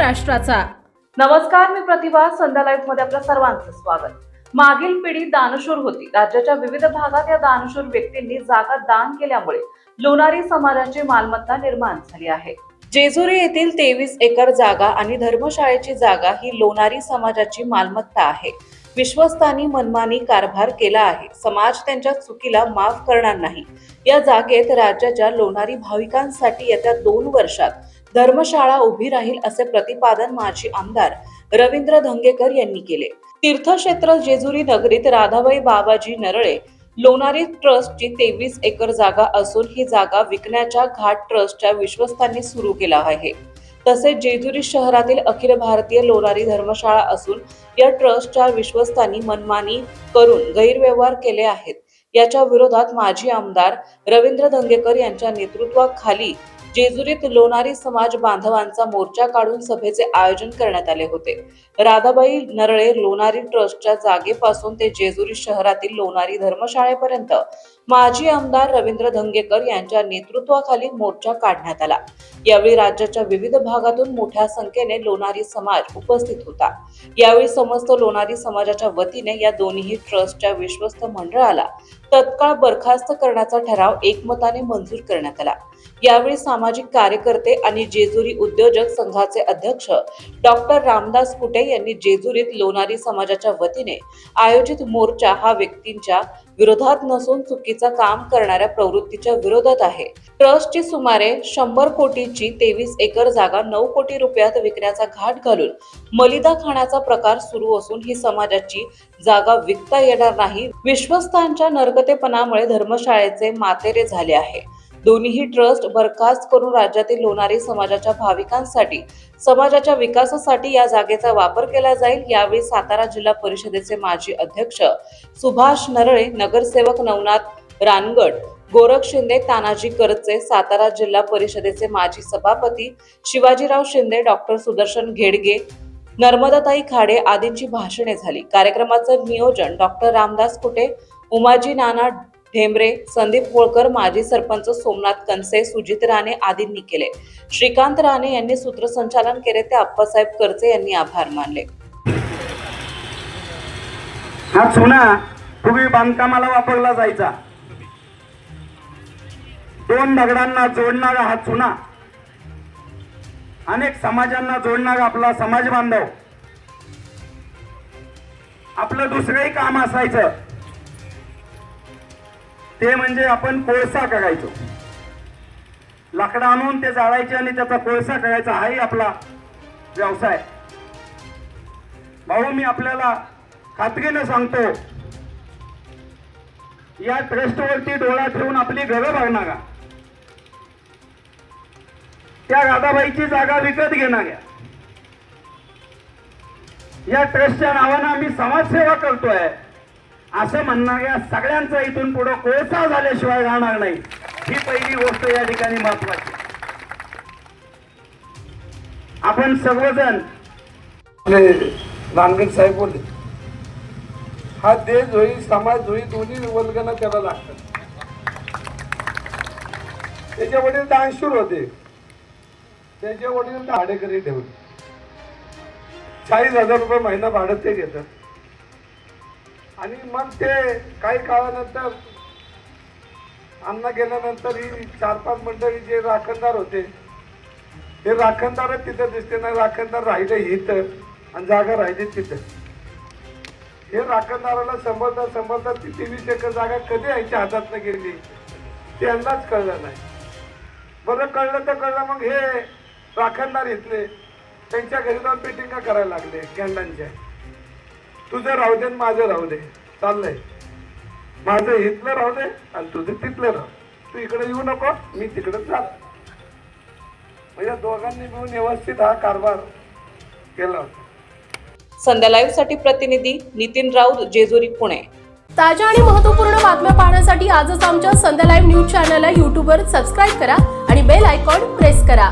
महाराष्ट्राचा। नमस्कार, मी प्रतिभा। संध्या लाईव्ह मध्ये आपल्या सर्वांचं स्वागत। मागील पिढी दानशूर होती। राज्याच्या विविध भागात या दानशूर व्यक्तींनी जागा दान केल्यामुळे लोणारी समाजाची मालमत्ता निर्माण झाली आहे। जेजुरी येथील 23 एकर जागा आणि धर्मशाळेची जागा ही लोणारी समाजाची मालमत्ता आहे। विश्वस्तांनी मनमानी कारभार केला आहे। समाज त्यांच्या चुकीला माफ करणार नाही। या जागेत राज्याच्या लोणारी भाविकांसाठी येत्या 2 वर्षात धर्मशाळा उभी राहील असे प्रतिपादन माजी आमदार रवींद्र धंगेकर यांनी केले। तीर्थक्षेत्र जेजुरी नगरीत राधाबाई बाबाजी नरळे लोणारी ट्रस्टची 23 एकर जागा असून ही जागा विकण्याच्या घाट ट्रस्टच्या विश्वस्तांनी सुरू केला आहे। तसेच जेजुरी शहरातील अखिल भारतीय लोणारी धर्मशाळा असून या ट्रस्टच्या विश्वस्तांनी मनमानी करून गैरव्यवहार केले आहेत। याच्या विरोधात माजी आमदार रवींद्र धंगेकर यांच्या नेतृत्वाखाली जेजुरीत लोणारी समाज बांधवांचा मोर्चा काढून सभेचे आयोजन करण्यात आले होते। राधाबाई नरळे लोणारी ट्रस्टच्या जागेपासून ते जेजुरी शहरातील लोणारी धर्मशाळेपर्यंत माजी आमदार रवींद्र धंगेकर यांच्या नेतृत्वाखाली मोर्चा काढण्यात आला। यावेळी राज्याच्या विविध भागातून मोठ्या संख्येने लोणारी समाज उपस्थित होता। यावेळी समस्त लोणारी समाजाच्या वतीने या दोन्ही ट्रस्टच्या विश्वस्त मंडळाला तत्काळ बरखास्त करण्याचा ठराव एकमताने मंजूर करण्यात आला। यावेळी सामाजिक कार्यकर्ते आणि जेजुरी उद्योजक संघाचे अध्यक्ष डॉक्टर रामदास कुटे यांनी जेजुरीत लोणारी समाजाच्या वतीने आयोजित मोर्चा हा व्यक्तींच्या विरोधात नसून चुकीचा काम करणाऱ्या प्रवृत्तीच्या विरोधात आहे। ट्रस्टची सुमारे 100 कोटीची 23 एकर जागा 9 कोटी रुपयात विकण्याचा घाट घालून मलिदा खाण्याचा प्रकार सुरू असून ही समाजाची जागा विकता येणार नाही। विश्वस्तांच्या नरकतेपणामुळे धर्मशाळेचे मातेरे झाले आहे। दोन्ही ट्रस्ट बरखास्त करून राज्यातील लोणारी समाजाच्या भाविकांसाठी समाजाच्या विकासासाठी या जागेचा वापर केला जाईल। यावेळी सातारा जिल्हा परिषदेचे माजी अध्यक्ष सुभाष नरळे, नगरसेवक नवनाथ रानगड, गोरख शिंदे, तानाजी करचे, सातारा जिल्हा परिषदेचे माजी सभापती शिवाजीराव शिंदे, डॉक्टर सुदर्शन घेडगे, नर्मदाताई खाडे आदींची भाषणे झाली। कार्यक्रमाचे नियोजन डॉक्टर रामदास कुटे, उमाजी नाना ढेमरे, संदीप होळकर, माजी सरपंच सोमनाथ कनसे, सुजित राणे आदींनी केले। श्रीकांत राणे यांनी सूत्रसंचालन केले ते अप्पासाहेब करचे यांनी आभार मानले। हा चुना पूर्वी बांधकामाला वापरला जायचा। 2 दगडांना जोडणारा हा चुना अनेक समाजांना जोडणारा आपला समाज बांधव आपलं दुसरंही काम असायचं ते म्हणजे आपण कोळसा करायचो। लाकडं आणून ते जाळायचे आणि त्याचा कोळसा करायचा हाही आपला व्यवसाय। भाऊ, मी आपल्याला खात्रीने सांगतो, या ट्रस्टवरती डोळा ठेवून आपली घरं बघणारा, त्या राधाबाईची जागा विकत घेणाऱ्या, या ट्रस्टच्या नावानं आम्ही समाजसेवा करतोय असं म्हणणाऱ्या सगळ्यांचा इथून पुढे कोळसा झाल्याशिवाय राहणार नाही। ही पहिली गोष्ट या ठिकाणी महत्वाची। आपण सर्वजण रानगड साहेब बोलले, हा देश होई समाज होई दोन्ही वल्गना त्याला लागतात। त्याचे वडील दानशूर होते, त्याचे वडील भाडेकरी ठेवले। 40,000 रुपये महिना भाडं ते घेतात आणि मग ते काही काळानंतर अण्णा गेल्यानंतर ही 4-5 मंडळी जे राखणदार होते हे राखणदारच तिथं दिसते नाही। राखणदार राहिले इथं आणि जागा राहिली तिथं। हे राखणदाराला संबंधात ती 23 एकर जागा कधी यायच्या हातात गेली ते अंदाज कळलं नाही। बरं कळलं तर कळलं, मग हे राखणदार इथले त्यांच्या घरी जाऊन मिटिंगा करायला लागले गँडांच्या। तुझं राहू दे माझं राहू दे, चाललंय माझं इथलं राहू दे आणि तुझं तिथलं राहू, तू इकडे येऊ नको मी तिकडे चाल। म्हणजे दोघांनी मिळून व्यवस्थित हा कारभार केला होता। संध्या लाईव्ह साठी प्रतिनिधी नितीन राऊत, जेजुरी, पुणे। ताज्या आणि महत्त्वपूर्ण बातम्या पाहण्यासाठी आजच आमच्या संध्या लाईव्ह न्यूज चॅनलला YouTube वर सबस्क्राईब करा आणि बेल आयकॉन प्रेस करा।